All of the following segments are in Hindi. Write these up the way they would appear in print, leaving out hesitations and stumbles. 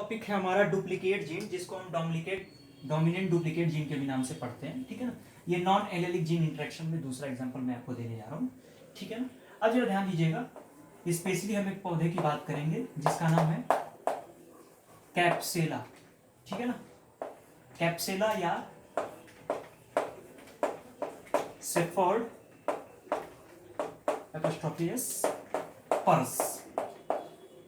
टॉपिक है हमारा डुप्लीकेट जीन, जिसको हम डोमिनेंट डुप्लीकेट जीन के भी नाम से पढ़ते हैं, ठीक है ना। ये नॉन एलेलिक जीन इंटरेक्शन में दूसरा एग्जांपल मैं आपको देने जा रहा हूँ, ठीक है ना। अब जरा ध्यान दीजिएगा, स्पेशली हम एक पौधे की बात करेंगे जिसका नाम है कैप्सेला, ठीक है ना। कैप्सेला या सेफोर्ड एपोस्ट्रोफियस पर्स,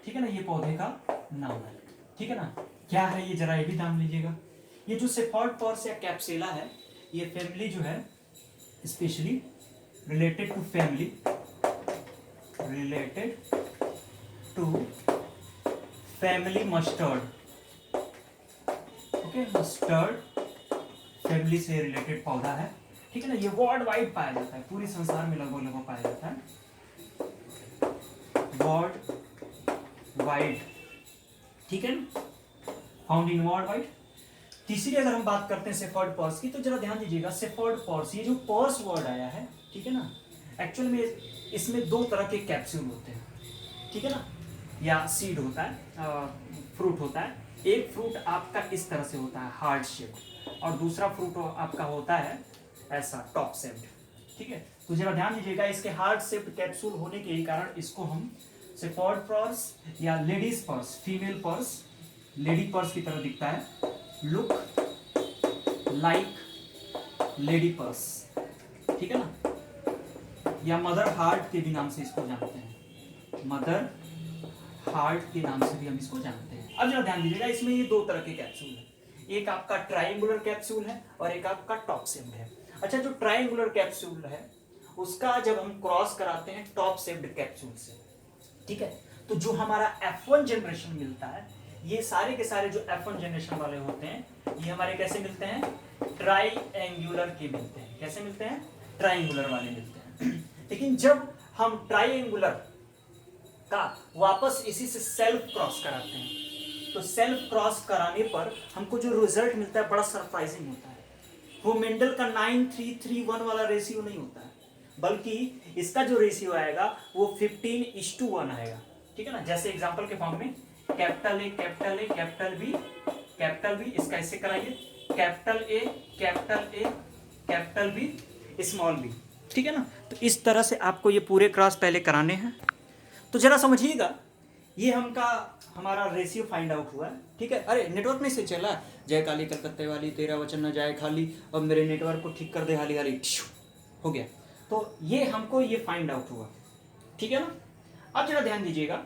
ठीक है ना, ये पौधे का नाम है, ठीक है ना। क्या है ये, जरा ये भी जान लीजिएगा। ये जो सेफोर्ड पर्स या कैप्सेला है, ये फैमिली जो है specially related to family mustard, okay, mustard family से रिलेटेड पौधा है, ठीक है ना। ये वर्ल्ड वाइड पाया जाता है, पूरे संसार में लगभग पाया जाता है, वर्ल्ड वाइड, ठीक है ना, फाउंड इन वर्ल्ड वाइड। तीसरी अगर हम बात करते हैं सेफोर्ड पर्स की, तो जरा ध्यान दीजिएगा, सेफोर्ड पर्स, ये जो पर्स वर्ड आया है, ठीक है ना, एक्चुअल में इसमें दो तरह के कैप्सूल होते हैं, ठीक है ना, या सीड होता है, फ्रूट होता है। एक फ्रूट आपका इस तरह से होता है हार्ड शेप्ड, और दूसरा फ्रूट आपका होता है ऐसा टॉप शेप्ड, ठीक है। तो जरा ध्यान दीजिएगा, इसके हार्ड शेप्ड कैप्सूल होने के कारण इसको हम सेफोर्ड पर्स या ladies purse, female purse, lady purse की तरह दिखता है, लुक लाइक लेडी पर्स, ठीक है ना, या मदर हार्ट के भी नाम से इसको जानते हैं, मदर हार्ट के नाम से भी हम इसको जानते हैं। अब जरा ध्यान दीजिएगा, इसमें ये दो तरह के कैप्सूल है, एक आपका ट्रायंगुलर कैप्सूल है और एक आपका टॉप शेप्ड है। अच्छा, जो ट्रायंगुलर कैप्सूल है उसका जब हम क्रॉस कराते हैं टॉप शेप्ड कैप्सूल से, ठीक है, तो जो हमारा F1 जनरेशन मिलता है, ये सारे के सारे जो F1 जनरेशन वाले होते हैं, ये हमारे कैसे मिलते हैं, ट्राइएंगुलर के मिलते हैं। कैसे मिलते हैं, ट्राइएंगुलर वाले मिलते हैं। लेकिन जब हम ट्राइएंगुलर का वापस इसी से सेल्फ क्रॉस कराते हैं, तो सेल्फ क्रॉस कराने पर हमको जो रिजल्ट मिलता है बड़ा सरप्राइजिंग होता है। वो मेंडल का 9331 वाला रेशियो नहीं होता है, बल्कि इसका जो रेशियो आएगा वो 15:1 आएगा, ठीक है ना। जैसे एग्जांपल के फॉर्म में capital A capital A capital B capital B, इसका ऐसे कराइए, capital A capital A capital B small B, ठीक है ना। तो इस तरह से आपको ये पूरे क्रॉस पहले कराने हैं। तो जरा समझिएगा, ये हमारा रेशियो फाइंड आउट हुआ है, ठीक है। अरे नेटवर्क नहीं से चला, जय काली कलकत्ते वाली, तेरा वचन न जाए खाली, अब मेरे नेटवर्क को ठीक कर दे हाली हाली, हो गया। तो ये हमको ये फाइंड आउट हुआ, ठीक है ना। अब जरा ध्यान दीजिएगा,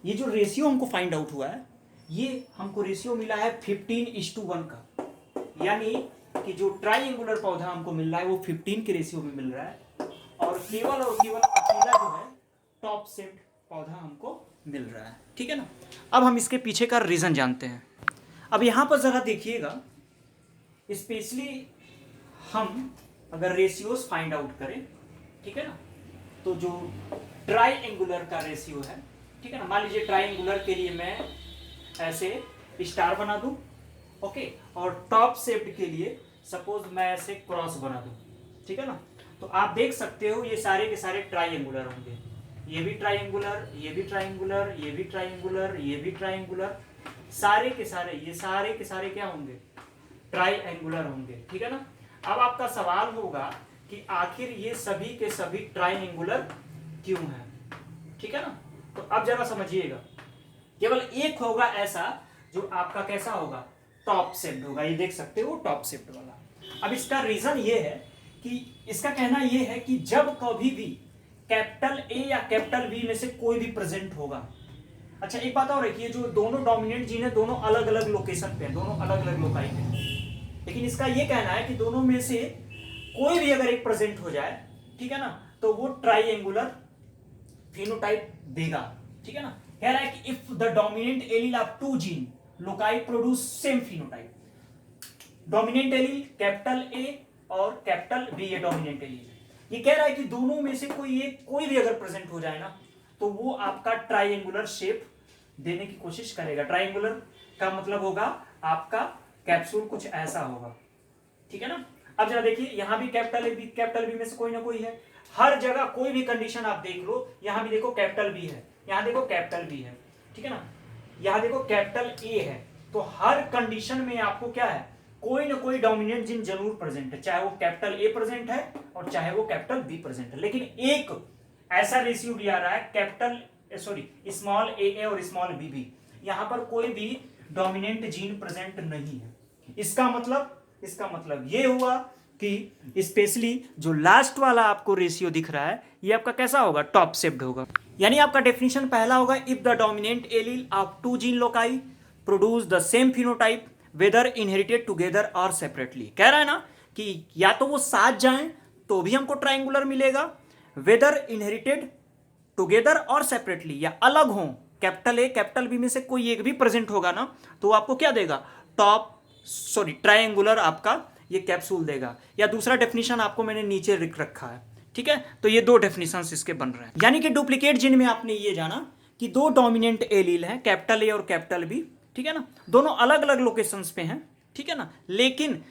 ये जो रेशियो हमको फाइंड आउट हुआ है, ये हमको रेशियो मिला है 15:1 का, यानी कि जो ट्राइएंगुलर पौधा हमको मिल रहा है वो 15 के रेशियो में मिल रहा है, और केवल अकेला जो है टॉप शेप्ड पौधा हमको मिल रहा है, ठीक है ना। अब हम इसके पीछे का रीजन जानते हैं। अब यहां पर जरा देखिएगा, स्पेशली हम अगर रेशियोज फाइंड आउट करें, ठीक है ना, तो जो ट्राइएंगुलर का रेशियो है, ठीक है ना, मान लीजिए ट्राइएंगुलर के लिए मैं ऐसे स्टार बना दूं, ओके, और टॉप शेप्ड के लिए सपोज मैं ऐसे क्रॉस बना दूं, ठीक है ना। तो आप देख सकते हो ये सारे के सारे ट्राइएंगुलर होंगे, ये भी ट्राइएंगुलर, ये भी ट्राइएंगुलर, ये भी ट्राइएंगुलर, ये भी ट्राइएंगुलर, सारे के सारे, ये सारे के सारे क्या होंगे, ट्राइएंगुलर होंगे, ठीक है ना। अब आपका सवाल होगा कि आखिर ये सभी के सभी ट्राइएंगुलर क्यों हैं, ठीक है ना। तो अब जरा समझिएगा, केवल एक होगा ऐसा जो आपका कैसा होगा, टॉप शेप्ड होगा, ये देख सकते हो टॉप शेप्ड वाला। अब इसका रीजन ये है कि इसका कहना ये है कि जब कभी भी कैपिटल ए या कैपिटल बी में से कोई भी प्रेजेंट होगा। अच्छा, एक बात और है कि ये जो दोनों डोमिनेंट जीन है, दोनों अलग अलग लोकेशन पे है, दोनों अलग अलग लोकाई पे है, लेकिन इसका ये कहना है कि दोनों में से कोई भी अगर एक प्रेजेंट हो जाए, ठीक है ना, तो वो ट्राइएंगुलर फिनोटाइप देगा, ठीक है ना। कह रहा है कि if the dominant allele of two gene loci produce same phenotype, dominant allele capital A और कैपिटल बी, ये डोमिनेंट एलील, ये कह रहा है कि दोनों में से कोई भी अगर प्रेजेंट हो जाए ना, तो वो आपका ट्राइएंगुलर शेप देने की कोशिश करेगा। ट्राइएंगुलर का मतलब होगा आपका कैप्सूल कुछ ऐसा होगा, ठीक है ना। अब जरा देखिए, यहां भी कैपिटल बी में से कोई ना कोई है, हर जगह कोई भी कंडीशन आप देख लो, यहां भी देखो कैपिटल बी है, यहां देखो कैपिटल बी है, ठीक है ना। यहां देखो कैपिटल ए है, तो हर कंडीशन में आपको क्या है, कोई ना कोई डोमिनेंट जीन जरूर प्रेजेंट है, चाहे वो कैपिटल ए प्रेजेंट है और चाहे वो कैपिटल बी प्रेजेंट है। लेकिन एक ऐसा रेशियो भी आ रहा है कैपिटल स्मॉल ए और स्मॉल बी, यहां पर कोई भी डोमिनेंट जीन प्रेजेंट नहीं है। इसका मतलब ये हुआ कि स्पेशली जो लास्ट वाला आपको रेशियो दिख रहा है ये आपका कैसा होगा, टॉप शिफ्ट होगा। यानी आपका डेफिनेशन पहला होगा, if the dominant allele of two gene loci produce the same phenotype whether inherited together और सेपरेटली। कह रहा है ना कि या तो वो साथ जाएं तो भी हमको ट्राइंगुलर मिलेगा, वेदर इनहेरिटेड टुगेदर और सेपरेटली, या अलग हो कैपिटल ए कैपिटल बी में से कोई एक भी प्रेजेंट होगा ना तो आपको क्या देगा, ट्राइंगुलर आपका ये कैप्सूल देगा। या दूसरा डेफिनेशन आपको मैंने नीचे लिख रखा है, ठीक है। तो ये दो डेफिनेशंस इसके बन रहे हैं। यानी कि डुप्लीकेट जीन में आपने ये जाना कि दो डोमिनेंट एलील हैं, कैपिटल ए और कैपिटल बी, ठीक है ना, दोनों अलग अलग लोकेशंस पे हैं, ठीक है ना, लेकिन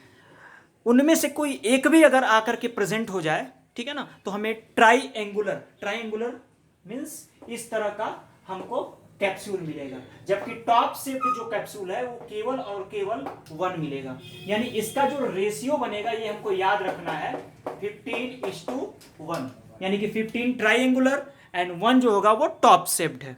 उनमें से कोई एक भी अगर आकर के प्रेजेंट हो जाए, ठीक है ना, तो हमें ट्राइंगुलर मींस इस तरह का हमको कैप्सूल मिलेगा, जबकि टॉप शिफ्ट जो कैप्सूल है वो केवल और केवल 1 मिलेगा। यानी इसका जो रेशियो बनेगा ये हमको याद रखना है 15:1, यानी कि 15 ट्राइंगुलर एंड 1 जो होगा वो टॉप शिफ्ट है।